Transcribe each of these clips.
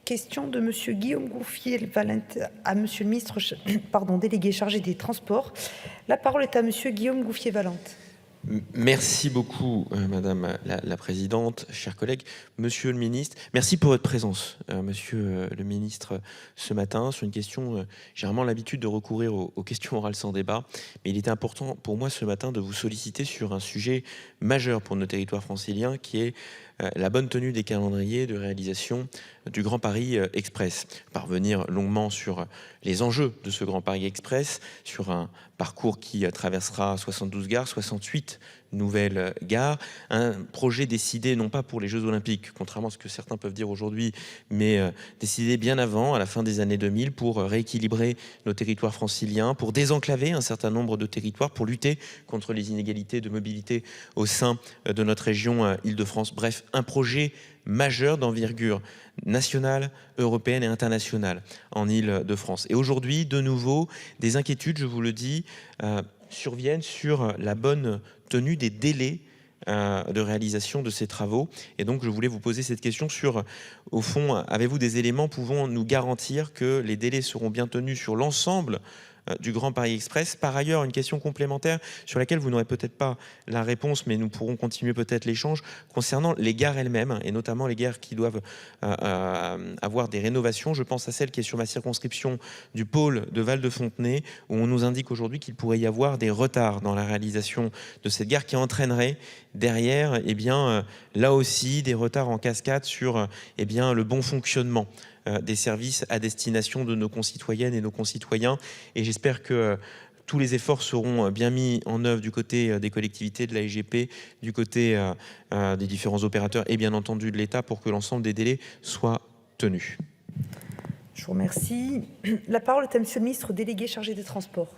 Question de Monsieur Guillaume Gouffier-Valente à Monsieur le ministre délégué chargé des Transports. La parole est à Monsieur Guillaume Gouffier-Valente. Merci beaucoup, Madame la Présidente, chers collègues. Monsieur le Ministre, merci pour votre présence, Monsieur le Ministre, ce matin, sur une question, j'ai vraiment l'habitude de recourir aux questions orales sans débat, mais il était important pour moi ce matin de vous solliciter sur un sujet majeur pour nos territoires franciliens, qui est la bonne tenue des calendriers de réalisation du Grand Paris Express. Parvenir longuement sur les enjeux de ce Grand Paris Express, sur un parcours qui traversera 72 gares, 68 nouvelles gares, un projet décidé non pas pour les Jeux Olympiques, contrairement à ce que certains peuvent dire aujourd'hui, mais décidé bien avant, à la fin des années 2000, pour rééquilibrer nos territoires franciliens, pour désenclaver un certain nombre de territoires, pour lutter contre les inégalités de mobilité au sein de notre région Île-de-France. Bref, un projet majeur d'envergure nationale, européenne et internationale en Île-de-France. Et aujourd'hui, de nouveau, des inquiétudes, je vous le dis, surviennent sur la bonne tenue des délais de réalisation de ces travaux. Et donc, je voulais vous poser cette question sur, au fond, avez-vous des éléments pouvant nous garantir que les délais seront bien tenus sur l'ensemble du Grand Paris Express? Par ailleurs, une question complémentaire sur laquelle vous n'aurez peut-être pas la réponse, mais nous pourrons continuer peut-être l'échange concernant les gares elles-mêmes, et notamment les gares qui doivent avoir des rénovations. Je pense à celle qui est sur ma circonscription du pôle de Val-de-Fontenay, où on nous indique aujourd'hui qu'il pourrait y avoir des retards dans la réalisation de cette gare qui entraînerait derrière, là aussi, des retards en cascade sur le bon fonctionnement des services à destination de nos concitoyennes et nos concitoyens. Et j'espère que tous les efforts seront bien mis en œuvre du côté des collectivités, de la SGP, du côté des différents opérateurs et bien entendu de l'État pour que l'ensemble des délais soient tenus. Je vous remercie. La parole est à Monsieur le ministre délégué chargé des Transports.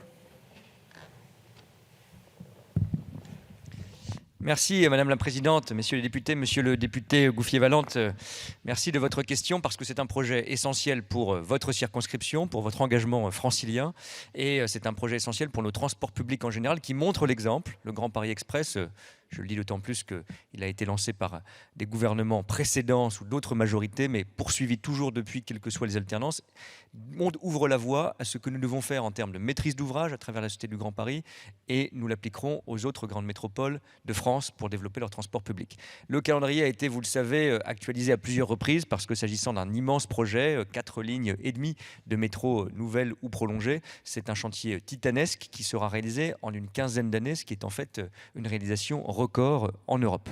Merci Madame la Présidente, Messieurs les députés, Monsieur le député Gouffier-Valente, merci de votre question parce que c'est un projet essentiel pour votre circonscription, pour votre engagement francilien et c'est un projet essentiel pour nos transports publics en général qui montre l'exemple. Le Grand Paris Express, je le dis d'autant plus qu'il a été lancé par des gouvernements précédents sous d'autres majorités, mais poursuivi toujours depuis, quelles que soient les alternances, ouvre la voie à ce que nous devons faire en termes de maîtrise d'ouvrage à travers la Société du Grand Paris et nous l'appliquerons aux autres grandes métropoles de France pour développer leur transport public. Le calendrier a été, vous le savez, actualisé à plusieurs reprises parce que s'agissant d'un immense projet, 4 lignes et demie de métro nouvelles ou prolongées, c'est un chantier titanesque qui sera réalisé en une quinzaine d'années, ce qui est en fait une réalisation record en Europe.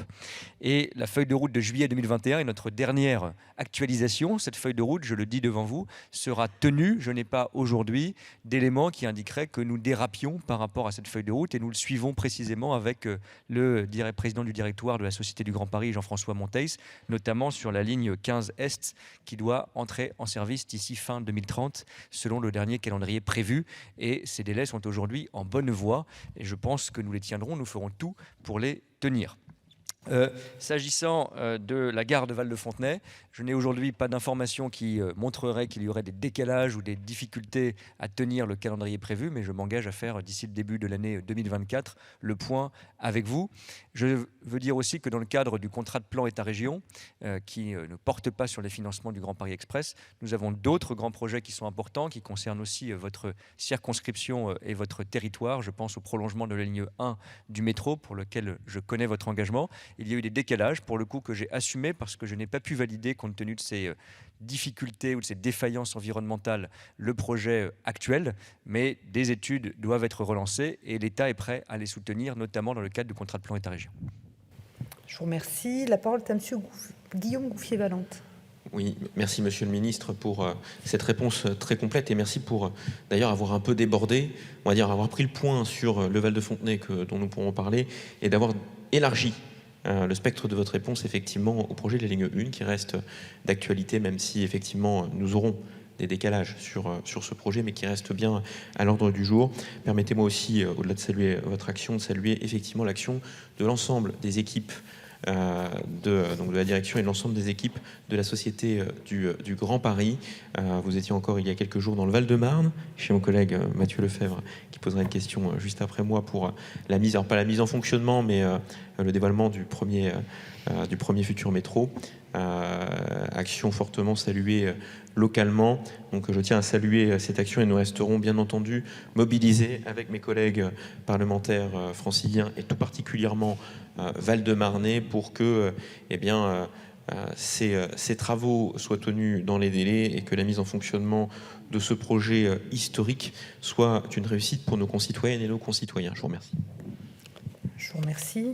Et la feuille de route de juillet 2021 est notre dernière actualisation. Cette feuille de route, je le dis devant vous, sera tenue. Je n'ai pas aujourd'hui d'éléments qui indiqueraient que nous dérapions par rapport à cette feuille de route et nous le suivons précisément avec le président du directoire de la Société du Grand Paris, Jean-François Monteys, notamment sur la ligne 15 Est qui doit entrer en service d'ici fin 2030 selon le dernier calendrier prévu. Et ces délais sont aujourd'hui en bonne voie et je pense que nous les tiendrons, nous ferons tout pour les tenir. S'agissant de la gare de Val-de-Fontenay, je n'ai aujourd'hui pas d'informations qui montreraient qu'il y aurait des décalages ou des difficultés à tenir le calendrier prévu, mais je m'engage à faire d'ici le début de l'année 2024 le point avec vous. Je veux dire aussi que dans le cadre du contrat de plan État-région, qui ne porte pas sur les financements du Grand Paris Express, nous avons d'autres grands projets qui sont importants, qui concernent aussi votre circonscription et votre territoire. Je pense au prolongement de la ligne 1 du métro, pour lequel je connais votre engagement. Il y a eu des décalages, pour le coup, que j'ai assumés parce que je n'ai pas pu valider, compte tenu de ces difficultés ou de ces défaillances environnementales, le projet actuel. Mais des études doivent être relancées et l'État est prêt à les soutenir, notamment dans le cadre du contrat de plan État-région. Je vous remercie. La parole est à Monsieur Guillaume Gouffier-Valente. Oui, merci Monsieur le Ministre pour cette réponse très complète et merci pour d'ailleurs avoir un peu débordé, on va dire avoir pris le point sur le Val-de-Fontenay dont nous pourrons parler et d'avoir élargi le spectre de votre réponse effectivement au projet de la ligne 1 qui reste d'actualité, même si effectivement nous aurons des décalages sur ce projet, mais qui reste bien à l'ordre du jour. Permettez-moi aussi, au-delà de saluer votre action, de saluer effectivement l'action de l'ensemble des équipes de la direction et de l'ensemble des équipes de la Société du Grand Paris. Vous étiez encore il y a quelques jours dans le Val-de-Marne, chez mon collègue Mathieu Lefebvre, qui posera une question juste après moi pour la mise, alors pas la mise en fonctionnement, mais le dévoilement du premier du premier futur métro. Action fortement saluée localement. Donc je tiens à saluer cette action et nous resterons bien entendu mobilisés avec mes collègues parlementaires franciliens et tout particulièrement Val-de-Marnais pour que ces travaux soient tenus dans les délais et que la mise en fonctionnement de ce projet historique soit une réussite pour nos concitoyennes et nos concitoyens. Je vous remercie. Je vous remercie.